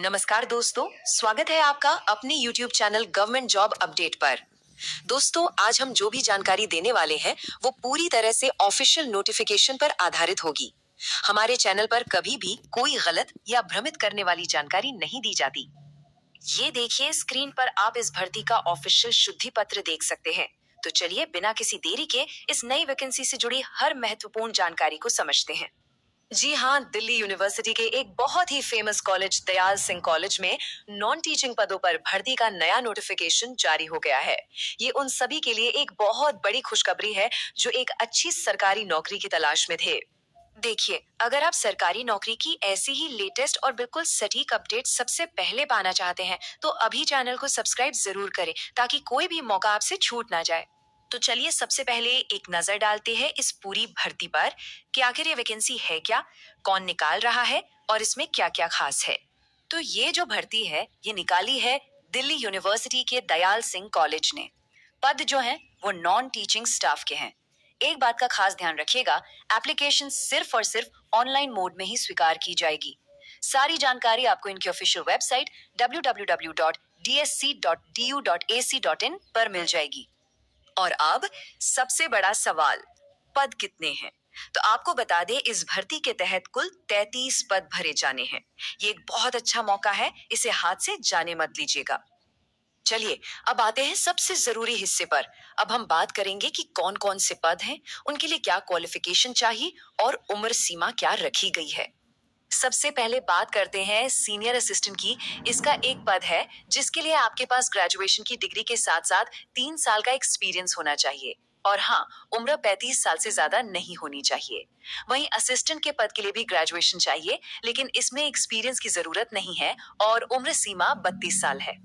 नमस्कार दोस्तों, स्वागत है आपका अपने YouTube channel government job update पर। दोस्तों, आज हम जो भी जानकारी देने वाले हैं वो पूरी तरह से ऑफिशियल नोटिफिकेशन पर आधारित होगी। हमारे चैनल पर कभी भी कोई गलत या भ्रमित करने वाली जानकारी नहीं दी जाती। ये देखिए, स्क्रीन पर आप इस भर्ती का ऑफिशियल शुद्धि पत्र देख सकते हैं। तो चलिए बिना किसी देरी के इस नई वैकेंसी से जुड़ी हर महत्वपूर्ण जानकारी को समझते हैं। जी हाँ, दिल्ली यूनिवर्सिटी के एक बहुत ही famous college Dayal Singh college में नॉन टीचिंग पदों पर भर्ती का नया नोटिफिकेशन जारी हो गया है। ये उन सभी के लिए एक बहुत बड़ी खुशखबरी है जो एक अच्छी सरकारी नौकरी की तलाश में थे। देखिए, अगर आप सरकारी नौकरी की ऐसी ही लेटेस्ट और बिल्कुल सटीक अपडेट सबसे पहले पाना चाहते हैं, तो अभी चैनल को सब्सक्राइब जरूर करें ताकि कोई भी मौका आपसे छूट ना जाए। तो चलिए सबसे पहले एक नजर डालते हैं इस पूरी भर्ती पर कि आखिर ये वैकेंसी है क्या, कौन निकाल रहा है और इसमें क्या क्या खास है। तो ये जो भर्ती है ये निकाली है दिल्ली यूनिवर्सिटी के दयाल सिंह कॉलेज ने। पद जो हैं वो नॉन टीचिंग स्टाफ के हैं। एक बात का खास ध्यान रखिएगा, एप्लीकेशन सिर्फ और सिर्फ ऑनलाइन मोड में ही स्वीकार की जाएगी। सारी जानकारी आपको इनकी ऑफिशियल वेबसाइट www.dsc.du.ac.in पर मिल जाएगी। और अब सबसे बड़ा सवाल, पद कितने हैं? तो आपको बता दें, इस भर्ती के तहत कुल 33 पद भरे जाने हैं। ये एक बहुत अच्छा मौका है, इसे हाथ से जाने मत लीजिएगा। चलिए अब आते हैं सबसे जरूरी हिस्से पर। अब हम बात करेंगे कि कौन कौन से पद हैं, उनके लिए क्या क्वालिफिकेशन चाहिए और उम्र सीमा क्या रखी गई है। सबसे पहले बात करते हैं सीनियर असिस्टेंट की। इसका एक पद है जिसके लिए आपके पास ग्रेजुएशन की डिग्री के साथ साथ 3 साल का एक्सपीरियंस होना चाहिए। और हाँ, उम्र 35 साल से ज्यादा नहीं होनी चाहिए। वहीं असिस्टेंट के पद के लिए भी ग्रेजुएशन चाहिए, लेकिन इसमें एक्सपीरियंस की जरूरत नहीं है और उम्र सीमा 32 साल है।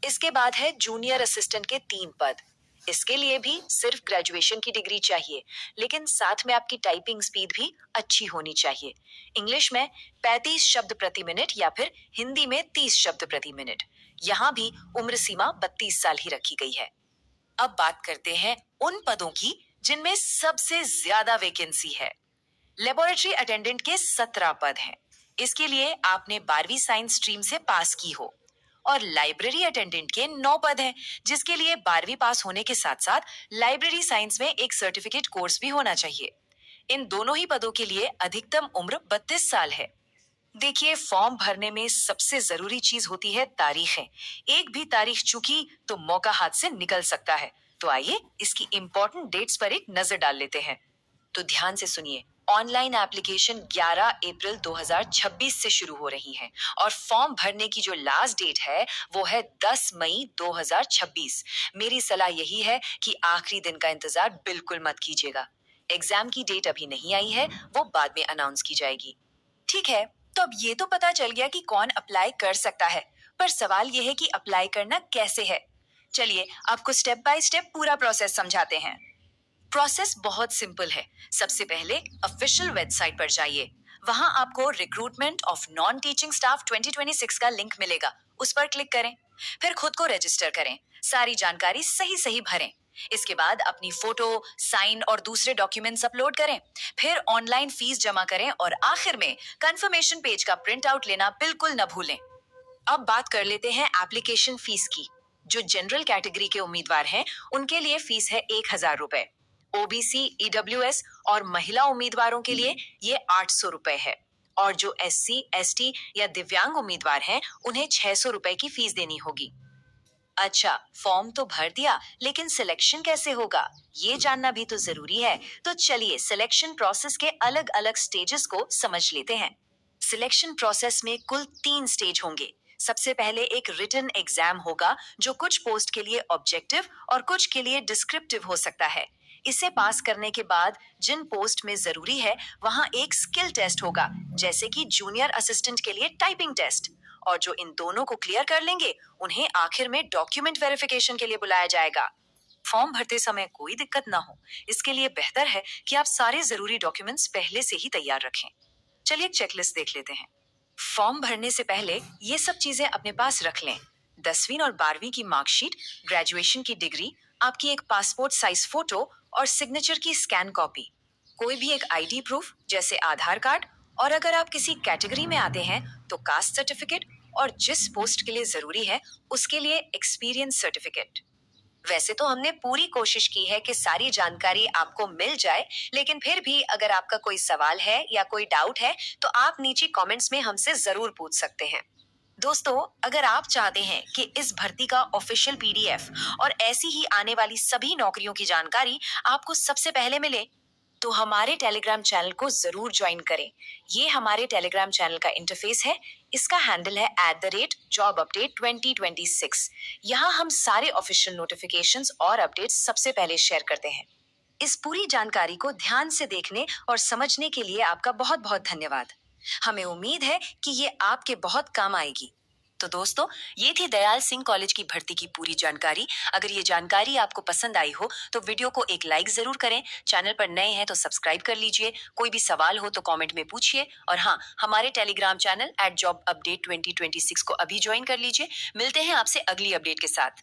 इसके बाद है जूनियर असिस्टेंट के 3 पद। इसके लिए भी सिर्फ ग्रेजुएशन की डिग्री चाहिए, लेकिन साथ में आपकी टाइपिंग स्पीड भी अच्छी होनी चाहिए। इंग्लिश में 35 शब्द प्रति मिनट या फिर हिंदी में 30 शब्द प्रति मिनट। यहाँ भी उम्र सीमा 32 साल ही रखी गई है। अब बात करते हैं उन पदों की जिनमें सबसे ज्यादा वैकेंसी है। लेबोरेटरी अटेंडेंट के 17 पद हैं। इसके लिए आपने 12वीं साइंस स्ट्रीम से पास की हो। और लाइब्रेरी अटेंडेंट के 9 पद हैं, जिसके लिए 12वीं पास होने के साथ साथ लाइब्रेरी साइंस में एक सर्टिफिकेट कोर्स भी होना चाहिए। इन दोनों ही पदों के लिए अधिकतम उम्र 32 साल है। देखिए, फॉर्म भरने में सबसे जरूरी चीज होती है तारीखें। एक भी तारीख चूकी तो मौका हाथ से निकल सकता है। तो आइए इसकी इंपॉर्टेंट डेट्स पर एक नजर डाल लेते हैं। तो ध्यान से सुनिए, ऑनलाइन एप्लीकेशन 11 अप्रैल 2026 से शुरू हो रही है और फॉर्म भरने की जो लास्ट डेट है वो है 10 मई 2026। मेरी सलाह यही है कि आखिरी दिन का इंतजार बिल्कुल मत कीजिएगा। एग्जाम की डेट अभी नहीं आई है, वो बाद में अनाउंस की जाएगी। ठीक है, तो अब ये तो पता चल गया कि कौन अप्लाई कर सकता है, पर सवाल ये है कि अप्लाई करना कैसे है। चलिए आपको स्टेप बाय स्टेप पूरा प्रोसेस समझाते हैं। प्रोसेस बहुत सिंपल है। सबसे पहले ऑफिशियल वेबसाइट पर जाइए। वहां आपको recruitment of non teaching staff 2026 का लिंक मिलेगा, उस पर क्लिक करें। फिर खुद को रजिस्टर करें, सारी जानकारी सही सही भरें। इसके बाद अपनी फोटो, साइन और दूसरे डॉक्यूमेंट्स अपलोड करें। फिर ऑनलाइन फीस जमा करें और आखिर में कंफर्मेशन पेज का प्रिंट आउट लेना बिल्कुल न भूलें। अब बात कर लेते हैं एप्लीकेशन फीस की। जो जनरल कैटेगरी के उम्मीदवार हैं उनके लिए फीस है 1,000 रुपए। ओबीसी, ईडब्ल्यूएस और महिला उम्मीदवारों के लिए ये 800 रुपए है। और जो एससी, एसटी या दिव्यांग उम्मीदवार हैं उन्हें 600 रुपए की फीस देनी होगी। अच्छा, फॉर्म तो भर दिया, लेकिन सिलेक्शन कैसे होगा ये जानना भी तो जरूरी है। तो चलिए सिलेक्शन प्रोसेस के अलग अलग स्टेजेस को समझ लेते हैं। सिलेक्शन प्रोसेस में कुल 3 स्टेज होंगे। सबसे पहले एक रिटन एग्जाम होगा जो कुछ पोस्ट के लिए ऑब्जेक्टिव और कुछ के लिए डिस्क्रिप्टिव हो सकता है। इसे पास करने के बाद जिन पोस्ट में जरूरी है वहां एक स्किल टेस्ट होगा, जैसे कि जूनियर असिस्टेंट के लिए टाइपिंग टेस्ट। और जो इन दोनों को क्लियर कर लेंगे उन्हें आखिर में डॉक्यूमेंट वेरिफिकेशन के लिए बुलाया जाएगा। फॉर्म भरते समय कोई दिक्कत ना हो, इसके लिए बेहतर है कि आप सारे जरूरी डॉक्यूमेंट्स पहले से ही तैयार रखें। चलिए एक चेकलिस्ट देख लेते हैं। फॉर्म भरने से पहले ये सब चीजें अपने पास रख लें। 10वीं और 12वीं की मार्कशीट, ग्रेजुएशन की डिग्री, आपकी एक पासपोर्ट साइज फोटो और सिग्नेचर की स्कैन कॉपी, कोई भी एक आईडी प्रूफ जैसे आधार कार्ड, और अगर आप किसी कैटेगरी में आते हैं तो कास्ट सर्टिफिकेट और जिस पोस्ट के लिए जरूरी है उसके लिए एक्सपीरियंस सर्टिफिकेट। वैसे तो हमने पूरी कोशिश की है कि सारी जानकारी आपको मिल जाए, लेकिन फिर भी अगर आपका कोई सवाल है या कोई डाउट है तो आप नीचे कमेंट्स में हमसे जरूर पूछ सकते हैं। दोस्तों, अगर आप चाहते हैं कि इस भर्ती का ऑफिशियल पीडीएफ और ऐसी ही आने वाली सभी नौकरियों की जानकारी आपको सबसे पहले मिले, तो हमारे टेलीग्राम चैनल को जरूर ज्वाइन करें। ये हमारे टेलीग्राम चैनल का इंटरफेस है। इसका हैंडल है @jobupdate2026। यहाँ हम सारे ऑफिशियल नोटिफिकेशंस और अपडेट्स सबसे पहले शेयर करते हैं। इस पूरी जानकारी को ध्यान से देखने और समझने के लिए आपका बहुत बहुत धन्यवाद। हमें उम्मीद है कि ये आपके बहुत काम आएगी। तो दोस्तों, ये थी दयाल सिंह कॉलेज की भर्ती की पूरी जानकारी। अगर ये जानकारी आपको पसंद आई हो तो वीडियो को एक लाइक जरूर करें। चैनल पर नए हैं तो सब्सक्राइब कर लीजिए। कोई भी सवाल हो तो कमेंट में पूछिए। और हाँ, हमारे टेलीग्राम चैनल @jobupdate2026 को अभी ज्वाइन कर लीजिए। मिलते हैं आपसे अगली अपडेट के साथ।